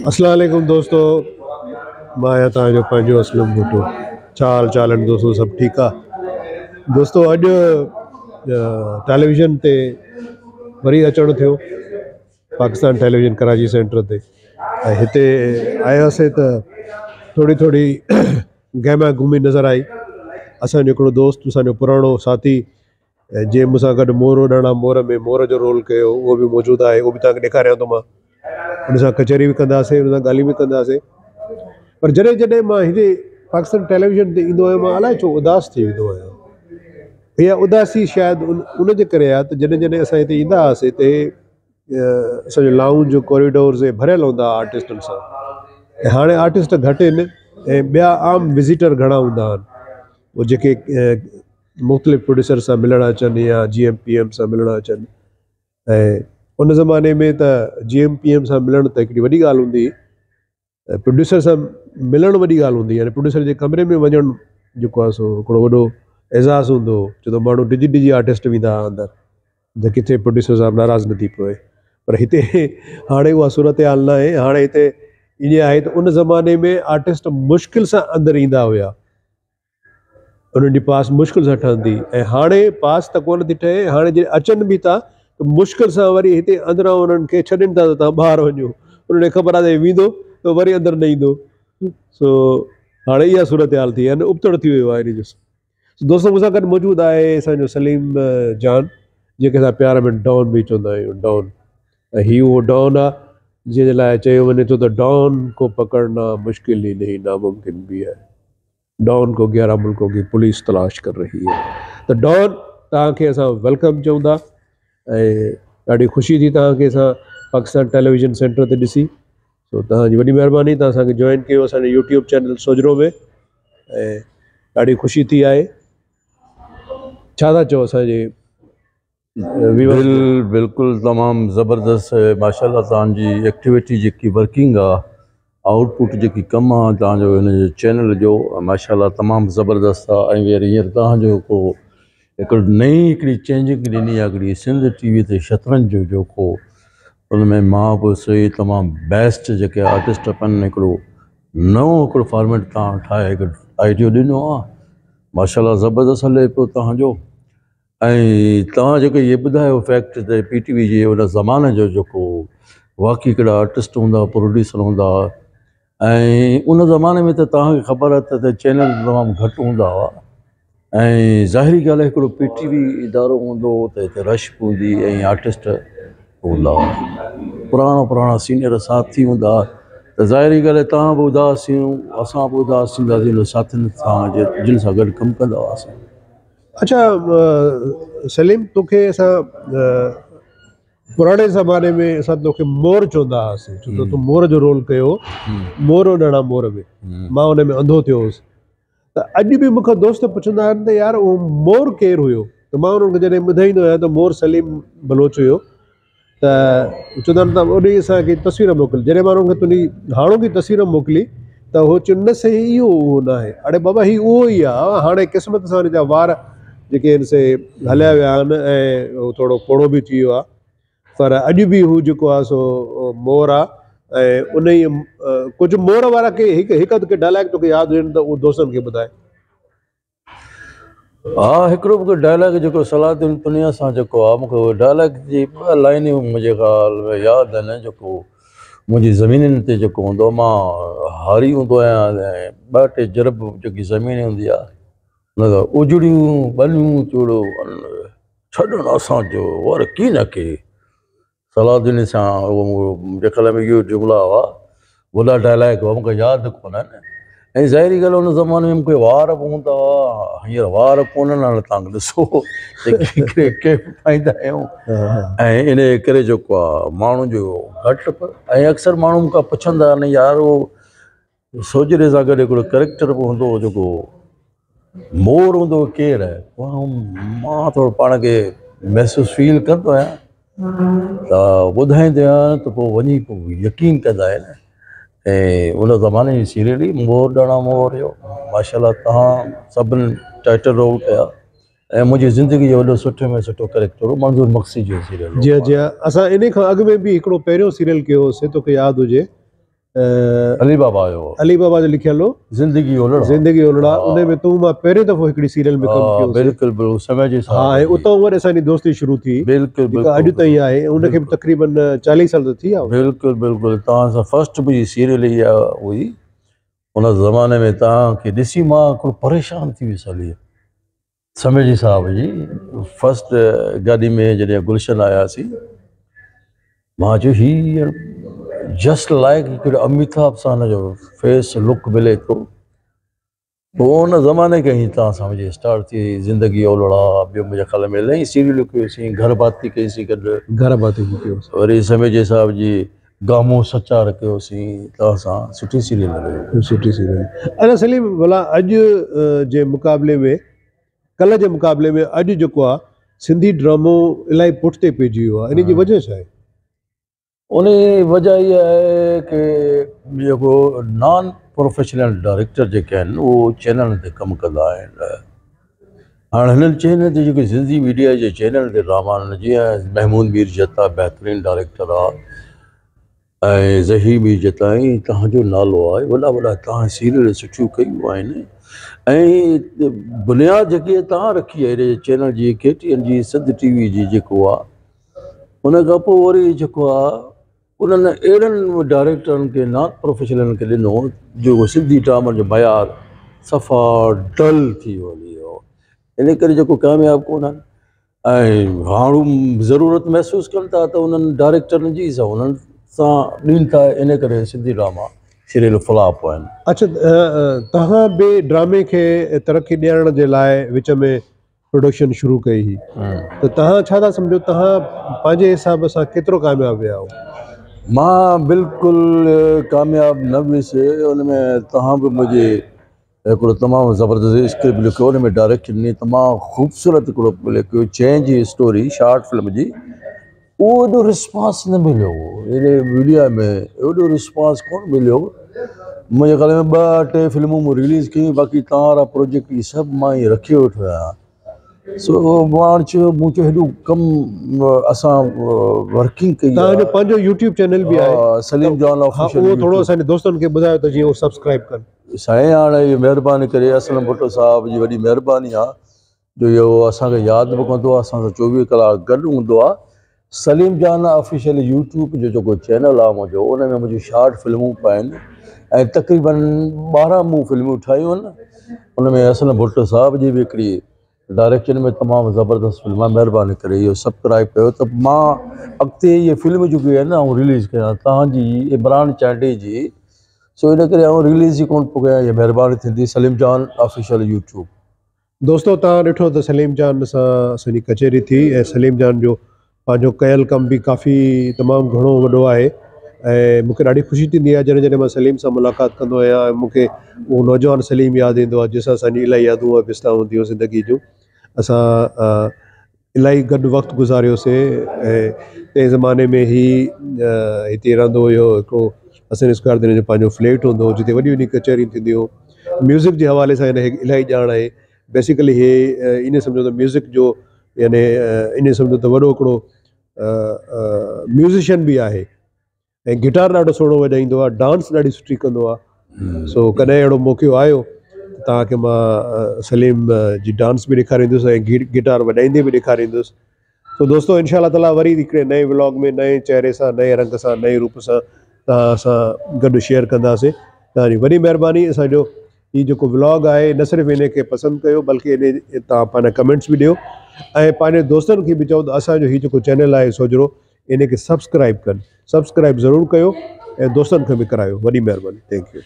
अस्सलाम वालेकुम दोस्तों, मैं आहियां तव्हांजो पंहिंजो असलम भुट्टो। छा हाल चाल आहिनि दोस्तों, सभु ठीकु आहे? दोस्तों अॼु टेलीविज़न ते वरी अचणु थियो, पाकिस्तान टेलीविज़न कराची सेंटर ते। ऐं हिते आयासीं त थोरी थोरी गहमा घुमी नज़र आई। असांजो हिकिड़ो दोस्त, असांजो पुराणो साथी, जंहिं मूंसां गॾु मोर उॾण मोर में मोर जो रोल कयो, उहो बि मौजूदु आहे। उहो बि तव्हांखे ॾेखारियां थो मां। उन सां कचहरी बि कंदासीं, उन सां ॻाल्हियूं बि कंदासीं। पर जॾहिं जॾहिं मां हिते पाकिस्तान टेलीविज़न ते ईंदो आहियां, मां अलाए छो उदास थी वेंदो आहियां। इहा उदासी शायदि उन जे करे आहे त जॾहिं जॾहिं असां हिते ईंदा हुआसीं हिते असांजो लाउंज कॉरिडोर्स भरियलु हूंदा हुआ आर्टिस्टनि सां। ऐं हाणे आर्टिस्ट घटि आहिनि ऐं ॿिया आम विज़िटर घणा हूंदा आहिनि, उहे जेके मुख़्तलिफ़ प्रोड्यूसर सां मिलणु अचनि या GMPM सां मिलणु अचनि। ऐं उन ज़माने में त GMPM सां मिलणु त हिकिड़ी वॾी ॻाल्हि हूंदी, प्रोड्यूसर सां मिलणु वॾी ॻाल्हि हूंदी। यानी प्रोड्यूसर जे कमरे में वञणु जेको आहे सो हिकिड़ो वॾो एज़ाज़ु हूंदो। छो त माण्हू डिॼी डिॼी आर्टिस्ट वेंदा हुआ अंदरि, त किथे प्रोड्यूसर सां नाराज़ न थी पए। पर हिते हाणे उहा सूरत हाल न आहे। हाणे हिते ईअं आहे त उन ज़माने में आर्टिस्ट मुश्किल सां अंदरि ईंदा हुया, उन्हनि जी पास मुश्किल सां ठहंदी। ऐं हाणे पास त कोन थी ठहे। हाणे जे अचनि बि था त मुश्किल सां वरी हिते अंदरां उन्हनि खे छॾनि था त तव्हां ॿाहिरि वञो। उन्हनि खे ख़बर आहे त वेंदो त वरी अंदरि न ईंदो। सो हाणे इहा सूरत हाल थी आहे, उबतड़ थी वियो आहे इन जो। दोस्तों मूंसां गॾु मौजूदु आहे असांजो सलीम जान, जेके असां प्यार में डॉन बि चवंदा आहियूं, डॉन। ऐं हीउ उहो डॉन आहे जंहिंजे लाइ चयो वञे थो त डॉन को पकड़ना मुश्किल ही नहीं नामुमकिन भी है, डॉन को 11 मुल्कों की पुलिस तलाश कर रही है। त डॉन तव्हांखे असां वेलकम चऊं था ऐं ॾाढी ख़ुशी थी तव्हांखे असां पाकिस्तान टेलीविज़न सेंटर ते ॾिसी। सो तव्हांजी वॾी महिरबानी, तव्हां असांखे जॉइन कयो असांजे यूट्यूब चैनल सोजरो में, ऐं ॾाढी ख़ुशी थी आहे। छा था चओ असांजे बिल्कुलु तमामु ज़बरदस्त माशाल्लाह। तव्हांजी एक्टिविटी जेकी वर्किंग आहे, आउटपुट जेकी कमु आहे तव्हांजो हिन जो चैनल जो, माशाल्लाह तमामु ज़बरदस्त आहे। ऐं वरी हींअर तव्हांजो हिकिड़ो नई हिकिड़ी चेंजिंग ॾिनी आहे, हिकिड़ी सिंध TV ते शतरंज जो जेको, उन में मां बि सही तमामु बेस्ट जेके आर्टिस्ट पन हिकिड़ो नओं हिकिड़ो फॉर्मेट तव्हां ठाहे हिकु आइडियो ॾिनो आहे। माशाल्लाह ज़बरदस्त हले पियो तव्हांजो। ऐं तव्हां जेके इहे ॿुधायो फैक्ट त PTV जे उन ज़माने जो जेको वाक़ई हिकिड़ा आर्टिस्ट हूंदा, प्रोड्यूसर हूंदा, ऐं उन ज़माने में त तव्हांखे ख़बर आहे त चैनल तमामु घटि हूंदा हुआ। ऐं ज़ाहिरी ॻाल्हि आहे हिकिड़ो PTV इदारो हूंदो त हिते रश हूंदी ऐं आर्टिस्ट हूंदा, पुराणा सीनियर साथी हूंदा। त ज़ाहिरी ॻाल्हि आहे तव्हां बि उदास थियूं, असां बि उदास थींदासीं उन साथियुनि सां जिन सां गॾु कमु कंदा हुआसीं। अच्छा सलीम, तोखे असां पुराणे ज़माने में असां तोखे मोर चवंदा हुआसीं, छो त तूं मोर जो रोल कयो, मोर उॾणा मोर में। मां हुन में अंधो थियो हुउसि। त अॼु बि मूंखां दोस्त पुछंदा आहिनि त यार उहो मोर केरु हुयो? त मां उन्हनि खे जॾहिं ॿुधाईंदो आहियां त मोर सलीम बलोच हुयो। त चवंदा आहिनि त ओॾी असांखे तस्वीर मोकिल। जॾहिं मां उन्हनि खे तुंहिंजी हाणोकी तस्वीर मोकिली त उहो चयो न सही, इहो उहो न आहे। अड़े बाबा ही उहो ई आहे। हाणे क़िस्मत सां जा वार जेके आहिनि से हलिया विया आहिनि ऐं उहो थोरो पोड़ो बि थी वियो आहे। पर अॼु बि हू जेको आहे सो मोर आहे। ऐं उन ई कुझु मोर वारा के हिकु अधु के डायलॉग तोखे यादि हुजनि त उहो दोस्तनि खे ॿुधाए। हा, हिकिड़ो मूंखे डायलॉग जेको सलाहुद्दीन पुनिया सां जेको आहे, मूंखे उहो डायलॉग जी 2 लाइनियूं मुंहिंजे ख़्याल में यादि आहिनि। जेको मुंहिंजी ज़मीनुनि ते जेको हूंदो, मां हारी हूंदो आहियां ऐं 2-3 जरब जेकी ज़मीन हूंदी आहे, न उजड़ियूं बनियूं चूड़ो छॾणु असांजो वर की न के। सलाहुद्दीन सां उहो मुंहिंजे ख़्याल में इहो जुमिला हुआ, वॾा डायलॉग हुआ, मूंखे यादि कोन आहिनि। ऐं ज़ाहिरी ॻाल्हि उन ज़माने में मूंखे वार बि हूंदा हुआ, हींअर वार कोन्हनि। हाणे तव्हां ॾिसो के पाईंदा आहियूं। ऐं इन करे जेको आहे माण्हू जो घटि। ऐं अक्सर माण्हू मूंखां पुछंदा आहिनि यार उहो सोजरे सां गॾु हिकिड़ो कैरेक्टर बि हूंदो जेको मोर हूंदो, केरु आहे? मां थोरो पाण खे महसूसु फील कंदो आहियां त ॿुधाईंदो आहियां त पोइ वञी पोइ यकीन कंदा आहिनि। ऐं उन ज़माने जी सीरियल ई मोर ॾाणा मोर हुयो। माशाल्लाह तव्हां सभिनी टाइटल रोल कया ऐं मुंहिंजी ज़िंदगी जो वॾो सुठे में सुठो कैरेक्टर हो मंज़ूर मक़सी जो सीरियल। जी जी, असां इन खां अॻु में बि हिकिड़ो पहिरियों सीरियल कयो होसीं, तोखे यादि हुजे अली बाबा जो अली बाबा जो लिखियल हो ज़िंदगी ओलड़ा ज़िंदगी ओलड़ा उन में तूं मां पहिरियों दफ़ो हिकिड़ी सीरियल में कमु कयो बिल्कुल बिल्कुल समय जे हा ऐं उतां वरी असांजी दोस्ती शुरू थी बिल्कुल जेका अॼु ताईं आहे ऐं उनखे बि तक़रीबन 40 साल त थी विया बिल्कुल बिल्कुल तव्हां सां फर्स्ट मुंहिंजी सीरियल इहा हुई उन ज़माने में तव्हांखे ॾिसी मां हिकिड़ो परेशान थी वियुसि हली समय जी साहब जी फर्स्ट गाॾी में जॾहिं गुलशन आयासीं मां चयो हीअ जस्ट लाइक हिकिड़े अमिताभ सां हुनजो फेस लुक मिले थो पोइ उन ज़माने खां ई तव्हां सां मुंहिंजी स्टार्ट थी ज़िंदगी ओलड़ा ॿियो मुंहिंजे ख़्याल में इलाही सीरियलूं कयोसीं घर बाती कईसीं गॾु घर बाती कयोसीं वरी समय जे साहब जी गामो सचार कयोसीं तव्हां सां सुठी सीरियल सुठी सीरियल अच्छा सलीम भला अॼु जे मुक़ाबले में कल्ह जे मुक़ाबले में अॼु जेको आहे सिंधी ड्रामो इलाही पुठिते पइजी वियो आहे इन जी वजह छा आहे उन वजह इहा आहे की जेको नॉन प्रोफेशनल डायरेक्टर जेके आहिनि उहो चैनल ते कमु कंदा आहिनि हाणे हिननि चैनल ते जेके सिंधी मीडिया जे चैनल ते ड्रामा आहिनि जीअं महमूद मीर जता बहितरीनु डायरेक्टर आहे ऐं ज़ही मीर जताई तव्हांजो नालो आहे वॾा वॾा तव्हां सीरियल सुठियूं कयूं आहिनि ऐं बुनियादु जेकी तव्हां रखी आहे हेॾे चैनल जी KTN जी सिंध TV जी जेको आहे उन खां पोइ वरी जेको आहे उन्हनि अहिड़नि डायरेक्टरनि खे नॉन प्रोफेशनलनि खे ॾिनो जेको सिंधी ड्रामा जो मयार सफ़ा डल थी वियो इन करे जेको कामयाबु कोन आहिनि ऐं माण्हू ज़रूरत महसूसु कनि था त उन्हनि डायरेक्टरनि जी उन्हनि सां ॾियनि था इन करे सिंधी ड्रामा सीरियल फ्लॉप आहिनि अच्छा तव्हां बि ड्रामे खे तरक़ी ॾियण जे लाइ विच में प्रोडक्शन शुरू कई हुई त तव्हां छा था सम्झो तव्हां पंहिंजे हिसाब सां केतिरो कामयाबु विया हो मां बिल्कुलु कामयाबु न वियुसि उन में तव्हां बि मुंहिंजे हिकिड़ो तमामु ज़बरदस्त स्क्रिप्ट लिखियो उन में डायरेक्शन ॾिनी तमामु ख़ूबसूरत हिकिड़ो लिखियो चेंज जी स्टोरी शॉर्ट फिल्म जी उहो एॾो रिस्पॉन्स न मिलियो हेॾे मीडिया में एॾो रिस्पॉन्स कोन मिलियो मुंहिंजे ख़्याल में 2-3 फिल्मूं मूं रिलीज़ कयूं बाक़ी तव्हां वारा प्रोजेक्ट इहे सभु मां ई रखी वेठो आहियां सो मां चयो हेॾो कमु असां वर्किंग कई तव्हांजो पंहिंजो यूट्यूब चैनल बि आहे सलीम जान ऑफिशियल उहो थोरो असांजे दोस्तनि खे ॿुधायो त जीअं उहो सब्सक्राइब कनि साईं हाणे इहो महिरबानी करे असलम भुट्टो साहिब जी वॾी महिरबानी आहे जो इहो असांखे यादि बि कंदो आहे असां सां 24 कलाक गॾु हूंदो आहे सलीम जान ऑफिशियल यूट्यूब जो जेको चैनल आहे मुंहिंजो उन में मुंहिंजी शॉर्ट फिल्मूं पियूं आहिनि ऐं तक़रीबन 12 मूं फिल्मूं ठाहियूं आहिनि उन में असलम भुट्टो साहिब जी बि हिकिड़ी डायरेक्शन में तमामु ज़बरदस्त फिल्म आहे महिरबानी करे इहो सब्सक्राइब कयो त मां अॻिते इहे फिल्म जेके आहिनि आउं रिलीज़ कयां तव्हांजी इमरान चांडी जी सो इन करे आउं रिलीज़ ई कोन पियो कयां इहा महिरबानी थींदी सलीम जान ऑफिशियल यूट्यूब दोस्तो तव्हां ॾिठो त सलीम जान सां असांजी कचहरी थी ऐं सलीम जान जो पंहिंजो कयल कमु बि काफ़ी तमामु घणो वॾो आहे ऐं मूंखे ॾाढी ख़ुशी थींदी आहे जॾहिं जॾहिं मां सलीम सां मुलाक़ात कंदो आहियां ऐं मूंखे उहो नौजवान सलीम यादि ईंदो आहे जंहिंसां असांजी इलाही यादूं पिस्ता हूंदियूं ज़िंदगी जूं असां इलाही गॾु वक़्तु गुज़ारियोसीं ऐं तंहिं ज़माने में ई हिते रहंदो हुयो हिकिड़ो असन स्क्वायर ते जो पंहिंजो फ्लैट हूंदो जिते वॾियूं वॾियूं कचहरियूं थींदियूं म्यूज़िक जे हवाले सां हिन इलाही ॼाण आहे बेसिकली हे इन सम्झो त म्यूज़िक जो यानी इन सम्झो त वॾो हिकिड़ो म्यूज़िशियन बि आहे ऐं गिटार ॾाढो सुहिणो वॼाईंदो आहे डांस ॾाढी सुठी कंदो आहे सो कॾहिं अहिड़ो मौक़ो आयो तव्हांखे मां सलीम जी डांस बि ॾेखारींदुसि ऐं गिटार वॼाईंदे बि ॾेखारींदुसि सो दोस्तो इंशा ताला वरी हिकिड़े नए व्लॉग में नए चहिरे सां नए रंग सां नए रूप सां तव्हां सां गॾु शेयर कंदासीं तव्हांजी वॾी महिरबानी असांजो हीउ जेको व्लॉग आहे न सिर्फ़ु इन खे पसंदि कयो बल्कि इन तव्हां पंहिंजा कमेंट्स बि ॾियो ऐं पंहिंजे दोस्तनि खे बि चओ त असांजो हीउ जेको चैनल आहे सोजरो इन खे सब्सक्राइब कनि सब्सक्राइब ज़रूरु कयो ऐं दोस्तनि खे बि करायो वॾी महिरबानी थैंक यू